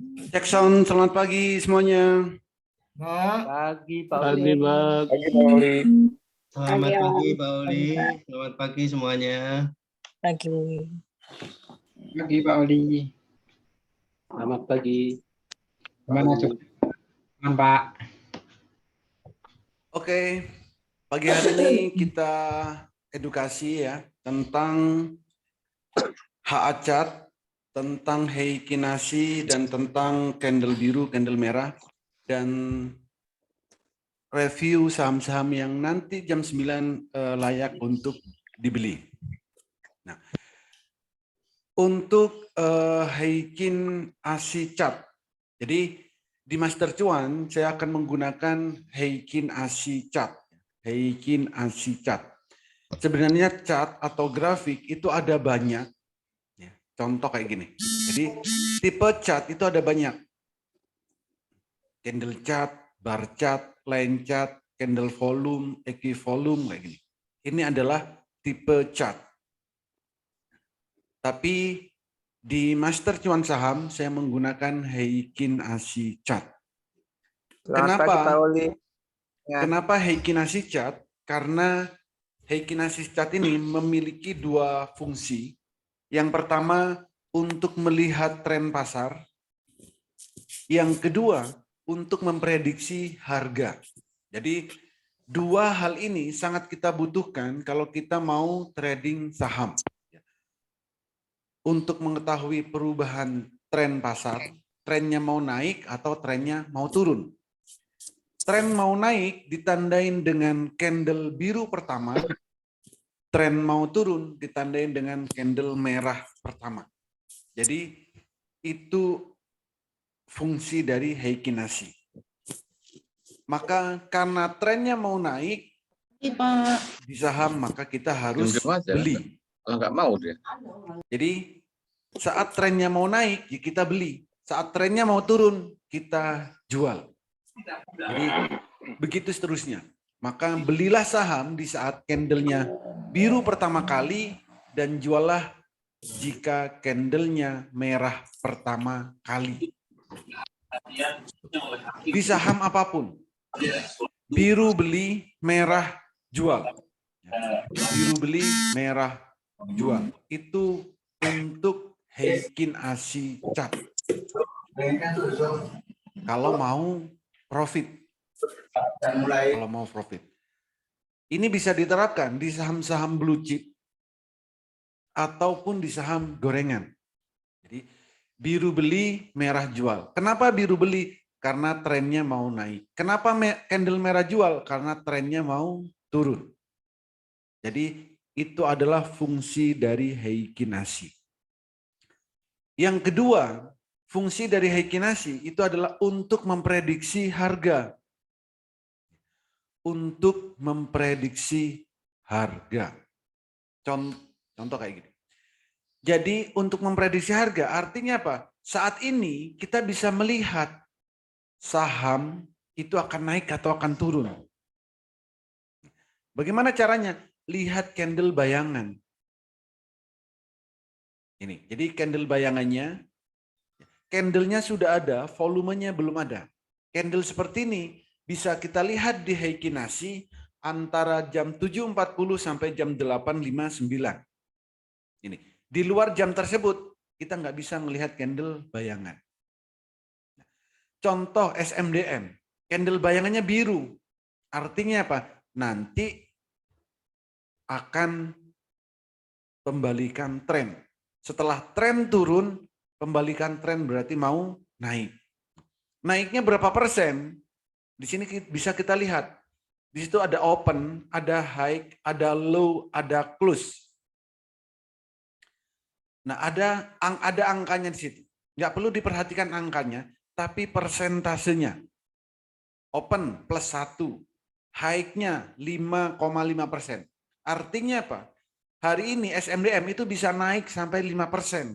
Cek sound, selamat pagi semuanya. Pagi Pak Pagi, Oli. Bang. Pagi Pak Oli. Selamat pagi Pak Oli. Pak. Selamat pagi semuanya. Pagi. Pagi Pak Oli. Selamat pagi. Gimana coba? Aman Pak. Oke, pagi hari ini kita edukasi ya tentang HACAT, tentang heikinasi dan tentang candle biru, candle merah, dan review saham-saham yang nanti jam 9 layak untuk dibeli. Nah, untuk Heikin ASI chart. Jadi di Master Cuan saya akan menggunakan Heikin ASI chart. Heikin ASI chart. Sebenarnya chart atau grafik itu ada banyak. Ya, contoh kayak gini. Jadi tipe chart itu ada banyak. Candle chart, bar chart, line chart, candle volume, equivolume kayak gini. Ini adalah tipe chart. Tapi di Master Cuan Saham saya menggunakan Heikin ASI chart. Selamat pagi Pak Oli. Ya. Kenapa Heikin ASI chart? Karena Heikin ASI chart ini memiliki dua fungsi. Yang pertama untuk melihat tren pasar. Yang kedua untuk memprediksi harga. Jadi dua hal ini sangat kita butuhkan kalau kita mau trading saham. Untuk mengetahui perubahan tren pasar, trennya mau naik atau trennya mau turun. Tren mau naik ditandain dengan candle biru pertama, tren mau turun ditandain dengan candle merah pertama. Jadi itu fungsi dari Heikin ASI. Maka karena trennya mau naik di saham, maka kita harus beli. Kalau nggak mau dia. Jadi saat trennya mau naik, ya kita beli. Saat trennya mau turun, kita jual. Jadi begitu seterusnya. Maka belilah saham di saat candlenya biru pertama kali dan juallah jika candlenya merah pertama kali. Di saham apapun. Biru beli, merah jual. Biru beli, merah jual. Itu untuk Heikin ASI chart. Kalau mau profit. Kalau mau profit. Ini bisa diterapkan di saham-saham blue chip ataupun di saham gorengan. Jadi biru beli, merah jual. Kenapa biru beli? Karena trennya mau naik. Kenapa candle merah jual? Karena trennya mau turun. Jadi itu adalah fungsi dari Heikin ASI. Yang kedua, fungsi dari Heikin ASI itu adalah untuk memprediksi harga. Untuk memprediksi harga. Contoh kayak gini. Jadi untuk memprediksi harga artinya apa? Saat ini kita bisa melihat saham itu akan naik atau akan turun. Bagaimana caranya? Lihat candle bayangan. Ini, jadi candle bayangannya, candlenya sudah ada, volumenya belum ada. Candle seperti ini bisa kita lihat di Heikin ASI antara jam 7.40 sampai jam 8.59. Ini, di luar jam tersebut kita nggak bisa melihat candle bayangan. Contoh SMDM, candle bayangannya biru. Artinya apa? Nanti akan pembalikan tren. Setelah tren turun, pembalikan tren berarti mau naik. Naiknya berapa persen? Di sini bisa kita lihat. Di situ ada open, ada high, ada low, ada close. Nah, ada angkanya di situ. Nggak perlu diperhatikan angkanya, tapi persentasenya. Open plus 1, high-nya 5,5%. Artinya apa? Hari ini SMDM itu bisa naik sampai 5%.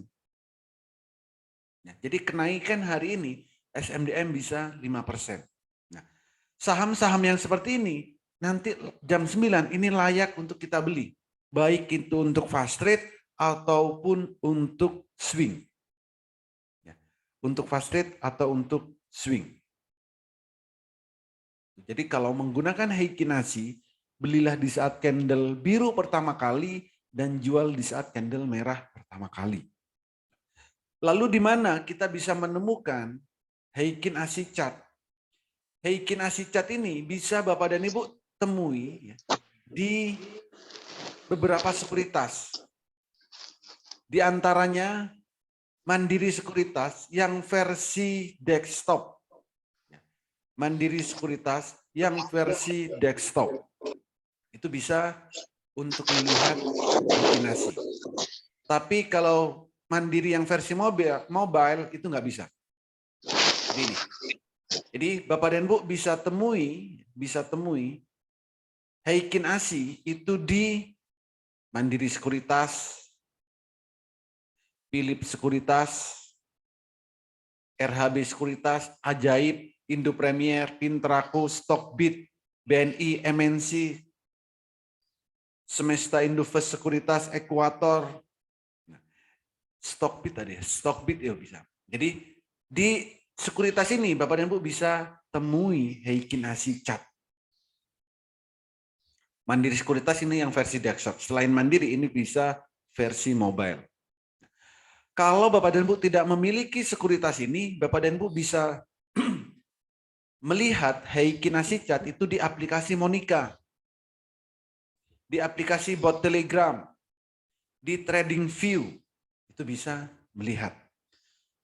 Nah, jadi kenaikan hari ini SMDM bisa 5%. Nah, saham-saham yang seperti ini nanti jam 9 ini layak untuk kita beli. Baik itu untuk fast trade ataupun untuk swing. Untuk fast trade atau untuk swing. Jadi kalau menggunakan Heikin-Ashi, belilah di saat candle biru pertama kali dan jual di saat candle merah pertama kali. Lalu di mana kita bisa menemukan Heikin-Ashi chart? Heikin-Ashi chart ini bisa Bapak dan Ibu temui di beberapa sekuritas. Di antaranya Mandiri Sekuritas yang versi desktop. Mandiri Sekuritas yang versi desktop. Itu bisa untuk melihat Heikin-Ashi. Tapi kalau Mandiri yang versi mobile itu nggak bisa. Jadi ini. Jadi Bapak dan Ibu bisa temui Heikin-Ashi itu di Mandiri Sekuritas, Philip Sekuritas, RHB Sekuritas, Ajaib, Indo Premier, Pintraku, Stockbit, BNI, MNC, Semesta Indovest Sekuritas, Ekuator, Stockbit tadi, Stockbit ya bisa. Jadi di sekuritas ini Bapak dan Ibu bisa temui Heikin-Ashi chart. Mandiri Sekuritas ini yang versi desktop. Selain Mandiri ini bisa versi mobile. Kalau Bapak dan Ibu tidak memiliki sekuritas ini, Bapak dan Ibu bisa melihat Heikin-Ashi chart itu di aplikasi Monica, di aplikasi bot Telegram, di TradingView, itu bisa melihat.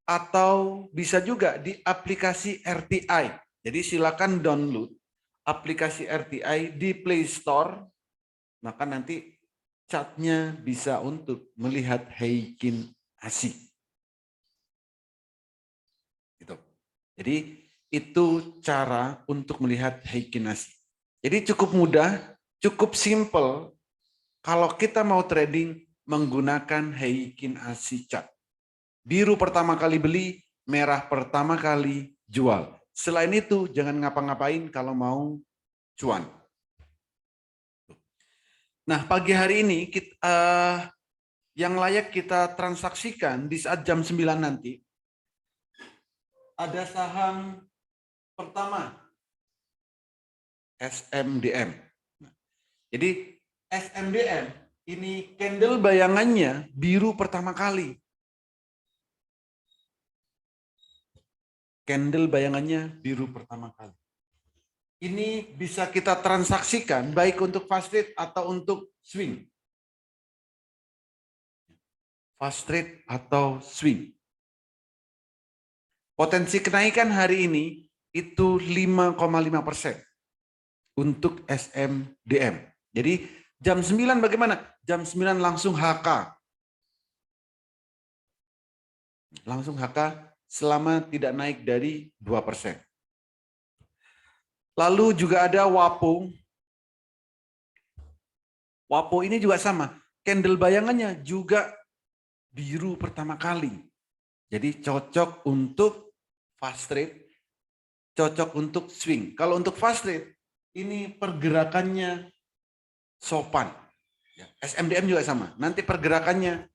Atau bisa juga di aplikasi RTI. Jadi silakan download aplikasi RTI di Play Store, maka nanti chartnya bisa untuk melihat Heikin-Ashi. Gitu. Jadi itu cara untuk melihat Heikin-Ashi. Jadi cukup mudah, cukup simple kalau kita mau trading menggunakan Heikin-Ashi chart. Biru pertama kali beli, merah pertama kali jual. Selain itu jangan ngapa-ngapain kalau mau cuan. Nah, pagi hari ini yang layak kita transaksikan di saat jam 9 nanti, ada saham pertama, SMDM. Jadi SMDM ini candle bayangannya biru pertama kali. Candle bayangannya biru pertama kali. Ini bisa kita transaksikan baik untuk fast trade atau untuk swing. Fast trade atau swing. Potensi kenaikan hari ini itu 5,5% untuk SMDM. Jadi jam 9 bagaimana? Jam 9 langsung HK. Langsung HK selama tidak naik dari 2%. Lalu juga ada WAPO. WAPO ini juga sama. Candle bayangannya juga biru pertama kali. Jadi cocok untuk fast trade, cocok untuk swing. Kalau untuk fast trade, ini pergerakannya sopan. SMDM juga sama. Nanti pergerakannya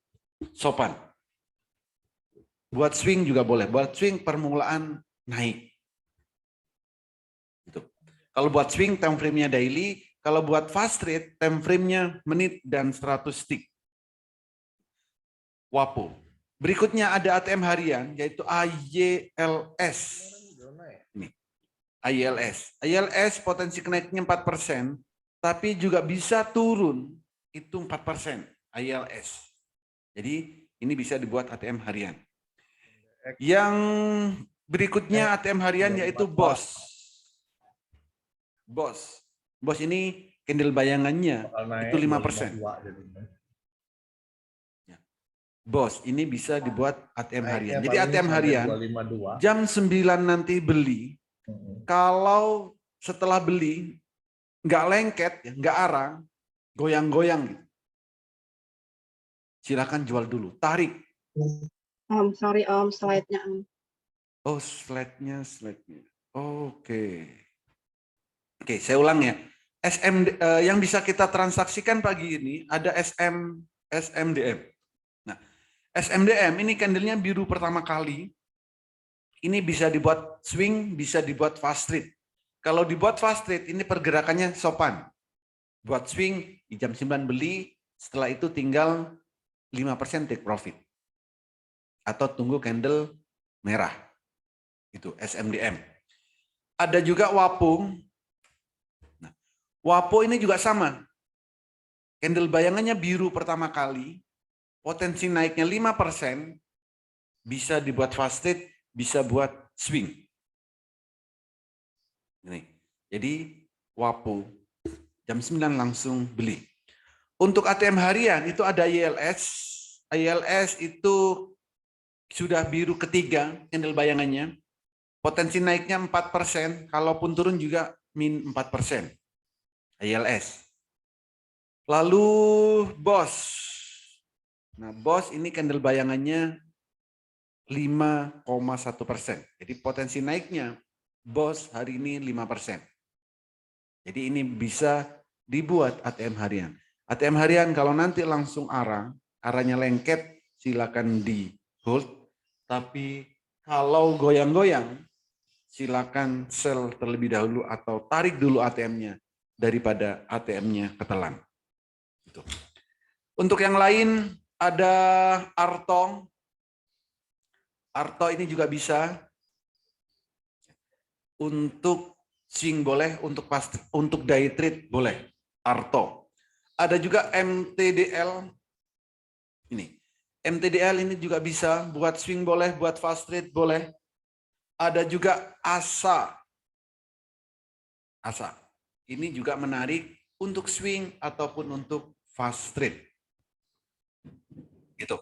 sopan. Buat swing juga boleh. Buat swing permulaan naik. Gitu. Kalau buat swing time frame-nya daily, kalau buat fast trade time frame-nya menit dan 100 tick. WAPO. Berikutnya ada ATM harian yaitu IYLS. Ini. IYLS. IYLS potensi kenaikannya 4%, tapi juga bisa turun itu 4%. IYLS. Jadi ini bisa dibuat ATM harian. Yang berikutnya ATM harian yaitu BOS. BOS ini candle bayangannya itu 5%. BOS ini bisa dibuat ATM harian. Jadi ATM harian jam 9 nanti beli. Kalau setelah beli nggak lengket, nggak arang, goyang-goyang. Silakan jual dulu, tarik. Sorry slide-nya. Oh, slide-nya. Oke, saya ulang ya. Yang bisa kita transaksikan pagi ini ada SMDM. Nah, SMDM ini candlenya biru pertama kali. Ini bisa dibuat swing, bisa dibuat fast trade. Kalau dibuat fast trade, ini pergerakannya sopan. Buat swing, di jam 9 beli, setelah itu tinggal 5% take profit. Atau tunggu candle merah. Itu SMDM. Ada juga WAPO. Nah, WAPO ini juga sama. Candle bayangannya biru pertama kali, potensi naiknya 5%, bisa dibuat fast trade, bisa buat swing. Ini. Jadi WAPO jam 9 langsung beli. Untuk ATM harian itu ada ILS. ILS itu sudah biru ketiga candle bayangannya. Potensi naiknya 4%, kalaupun turun juga min 4%. ILS. Lalu BOS. Nah, BOS ini candle bayangannya 5,1%. Jadi potensi naiknya BOS hari ini 5%. Jadi ini bisa dibuat ATM harian. ATM harian kalau nanti langsung arahnya lengket, silakan di hold. Tapi kalau goyang-goyang, silakan sell terlebih dahulu atau tarik dulu ATM-nya daripada ATM-nya ketelan. Gitu. Untuk yang lain ada Arto. Arto ini juga bisa untuk swing boleh, untuk day trade boleh. Arto. Ada juga MTDL. Ini. MTDL ini juga bisa buat swing boleh, buat fast trade boleh. Ada juga ASA. ASA. Ini juga menarik untuk swing ataupun untuk fast trade. Gitu.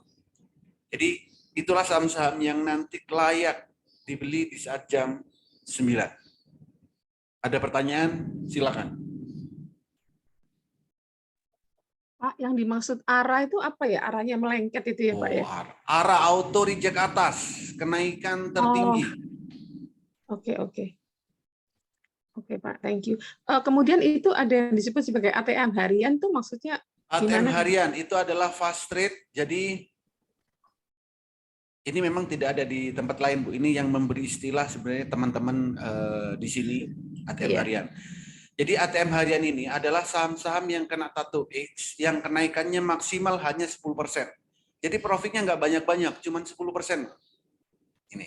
Jadi itulah saham-saham yang nanti layak dibeli di saat jam 9. Ada pertanyaan? Silakan. Pak, yang dimaksud arah itu apa ya? Arahnya melengket itu ya, Pak ya? Arah auto reject atas, kenaikan tertinggi. Oke. Oke, Pak, thank you. Kemudian itu ada yang disebut sebagai ATM harian tuh maksudnya ATM gimana? harian itu adalah fast trade, jadi ini memang tidak ada di tempat lain, Bu. Ini yang memberi istilah sebenarnya teman-teman di sini, ATM harian. Jadi ATM harian ini adalah saham-saham yang kena tattoo X, yang kenaikannya maksimal hanya 10%. Jadi profitnya nggak banyak-banyak, cuma 10%. Ini.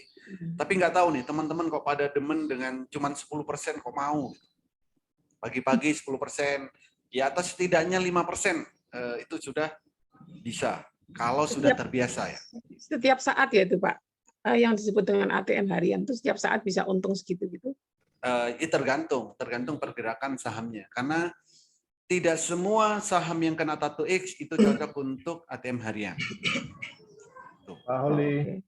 Tapi nggak tahu nih, teman-teman kok pada demen dengan cuma 10% kok mau. Pagi-pagi 10%, di atas setidaknya 5%, itu sudah bisa. Kalau sudah terbiasa ya. Setiap saat ya itu Pak, yang disebut dengan ATM harian itu setiap saat bisa untung segitu gitu. Tergantung pergerakan sahamnya. Karena tidak semua saham yang kena tattoo X itu cocok untuk ATM harian. Pak Holi.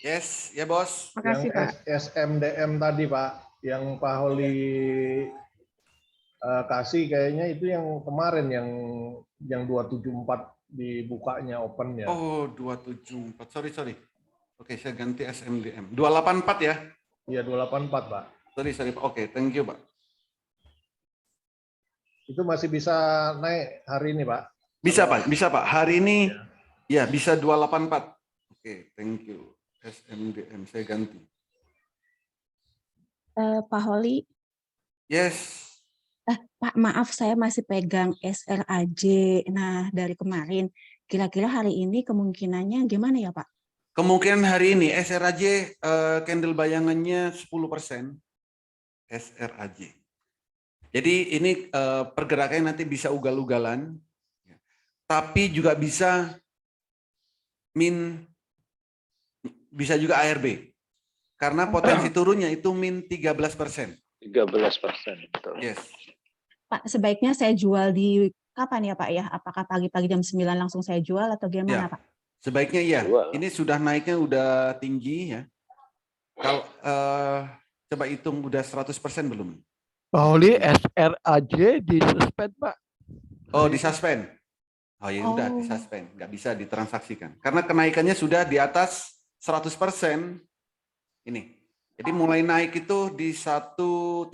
Yes, ya bos. Makasih Yang Pak. SMDM tadi Pak, yang Pak Holi kasih kayaknya itu yang kemarin yang 274 dibukanya opennya. Oh, 274. Sorry. Oke, saya ganti SMDM. 284 ya? Iya, 284, Pak. Sorry. Oke, thank you, Pak. Itu masih bisa naik hari ini, Pak? Bisa, Pak. Hari ini ya bisa 284. Oke, thank you. SMDM saya ganti. Pak Holi. Yes. Pak, maaf saya masih pegang SRAJ. Nah, dari kemarin, kira-kira hari ini kemungkinannya gimana ya, Pak? Kemungkinan hari ini SRAJ candle bayangannya 10%. SRAJ. Jadi ini pergerakannya nanti bisa ugal-ugalan, tapi juga bisa bisa juga ARB. Karena potensi turunnya itu min 13%. 13%. Betul. Yes. Pak, sebaiknya saya jual di kapan ya, Pak ya? Apakah pagi-pagi jam 9 langsung saya jual atau gimana, Ya. Pak? Sebaiknya iya. Ini sudah naiknya udah tinggi ya. Kalau coba hitung udah 100% belum? Pak Holi, SRAJ disuspend, Pak. Oh, disuspend. Oh ya udah disuspend, nggak bisa ditransaksikan. Karena kenaikannya sudah di atas 100%. Ini. Jadi mulai naik itu di 138,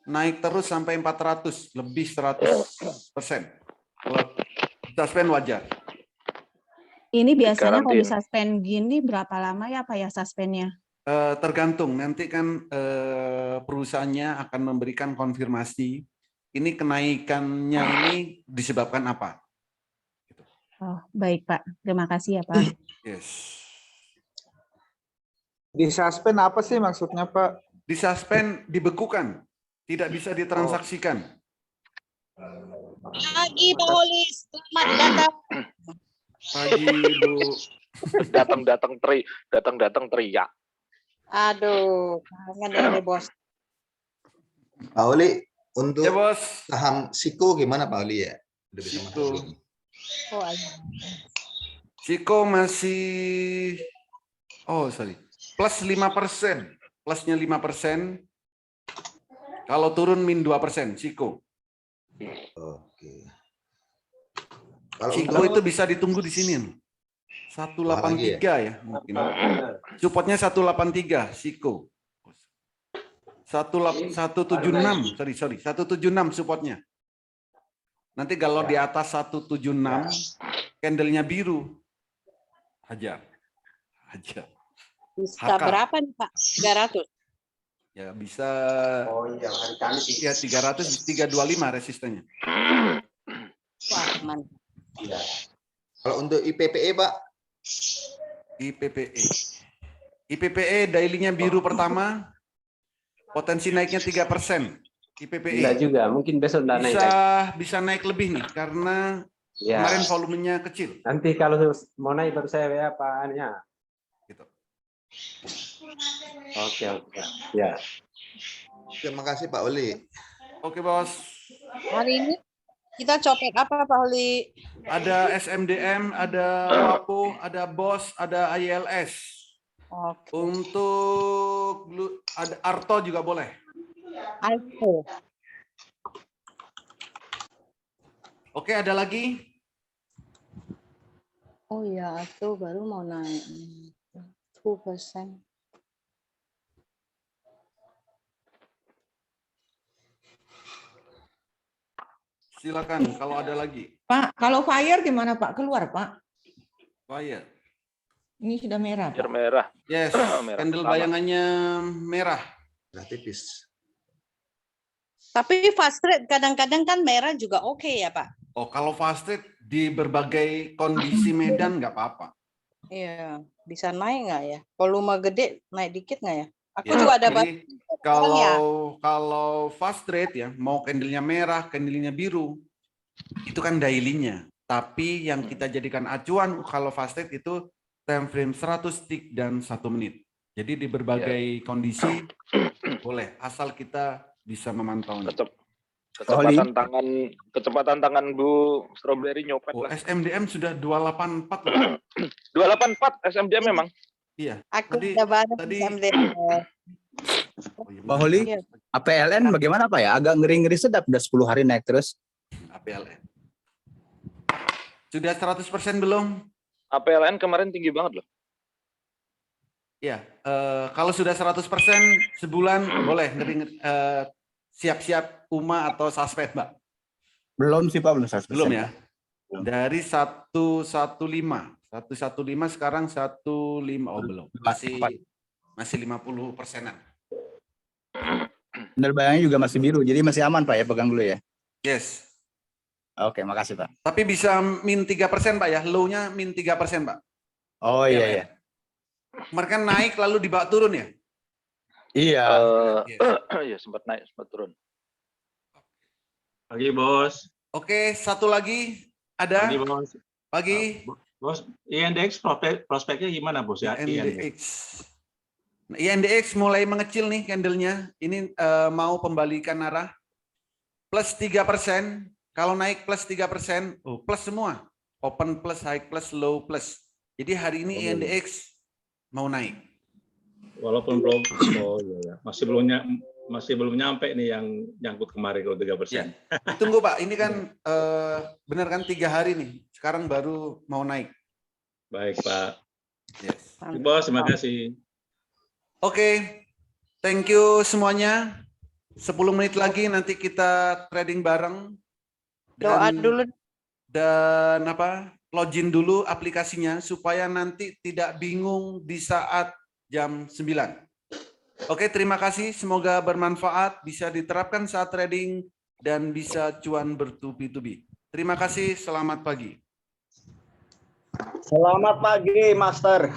naik terus sampai 400, lebih 100%. Kalau suspend wajar. Ini biasanya kalau Dikarantin. disuspend gini berapa lama ya Pak ya suspennya? Tergantung, nanti kan perusahaannya akan memberikan konfirmasi. Ini kenaikannya ini disebabkan apa? Oh, baik Pak. Terima kasih ya Pak. Yes. Disuspend apa sih maksudnya Pak? Disuspend, dibekukan, tidak bisa ditransaksikan. Pagi Pak Oli, selamat datang. Pagi Bu. Datang teriak. Aduh, kangen ya bos. Pak Oli, untuk Ya Bos. saham Siko gimana Pak Oli ya? Udah bisa masuk Siko. belum? Oh, ayo. Siko masih, plus 5%. Plusnya 5%. Kalau turun min 2%, Siko. Oke. Kalau Siko itu bisa ditunggu di sini. 183 ya mungkin. Supportnya 183, Siko. 176, sorry, 176 supportnya. Nanti kalau di atas 176, candlenya biru. Hajar. Bisa HK. berapa nih Pak? 300. Ya bisa, Oh iya, hari Kamis. ya 300, 325 resistennya. Wah, mantap. Iya. Kalau untuk IPPE Pak, IPPE daily-nya biru pertama, potensi naiknya 3%. IPPE. Enggak juga, mungkin besok enggak naik lagi. Bisa naik lebih nih, karena Ya. kemarin volumenya kecil. Nanti kalau mau naik baru saya WA Pak Ania. Gitu. Oke. Ya. terima kasih Pak Oli. Oke Bos. Hari ini kita copet apa Pak Oli? Ada SMDM, ada WAPO, ada BOS, ada ILS. Oke. Untuk ada Arto juga boleh. Alto. Oke, ada lagi? Oh iya, Alto baru mau naik 2%. Silakan kalau ada lagi. Pak, kalau fire gimana Pak? Keluar Pak? Fire. Ini sudah merah Pak. Merah. Yes, Merah. candle Sama. bayangannya merah. Udah tipis. Tapi fast trade kadang-kadang kan merah juga oke ya Pak? Oh, kalau fast trade di berbagai kondisi medan nggak apa-apa. Iya, bisa naik nggak ya? Volume gede naik dikit nggak ya? Aku Ya, juga ada jadi barang ya. kalau fast trade ya, mau candlenya merah, candlenya biru, itu kan daily-nya. Tapi yang kita jadikan acuan kalau fast trade itu time frame 100 tick dan 1 menit. Jadi di berbagai kondisi boleh, asal kita bisa memantaunya. Kecepatan tangan Bu Strawberry nyopet Oh, lah. SMDM sudah 284 loh. 284 SMDM memang. Iya. Aku Tadi- ada barang tadi- SMDM. Oh, iya, Pak Holi, Iya. APLN bagaimana Pak ya? Agak ngeri-ngeri sedap, udah 10 hari naik terus. APLN. Sudah 100% belum? APLN kemarin tinggi banget loh. Ya, kalau sudah 100% sebulan boleh siap-siap UMA atau suspend, Mbak. Belum sih Pak, belum 100%. Belum ya? Belum. Dari 115. 115 sekarang 15. Oh, belum. Masih 50%-an. Candle bayangannya juga masih biru, jadi masih aman Pak ya, pegang dulu ya. Yes. Oke, makasih Pak. Tapi bisa min 3% Pak ya. Low-nya min 3% Pak. Oh iya. Kemarin kan naik lalu dibawa turun ya? Iya. Ya sempat naik, sempat turun. Pagi bos. Oke, satu lagi ada. Pagi bos. Pagi. Bos, INDX prospeknya gimana bos ya? INDX. Nah, INDX mulai mengecil nih candlenya. Ini mau pembalikan arah. Plus 3%. Kalau naik plus 3%, plus semua. Open plus, high plus, low plus. Jadi hari ini INDX mau naik. Walaupun belum, oh iya, masih belum nyampe nih yang nyangkut kemarin kalau 3%. Tunggu Pak, ini kan benar kan 3 hari nih. Sekarang baru mau naik. Baik Pak. Yes. Bos, terima kasih. Oke, thank you semuanya. 10 menit lagi nanti kita trading bareng. Doa dulu. Dan apa? login dulu aplikasinya supaya nanti tidak bingung di saat jam 9. Oke, terima kasih. Semoga bermanfaat, bisa diterapkan saat trading, dan bisa cuan bertubi-tubi. Terima kasih, selamat pagi. Selamat pagi, Master.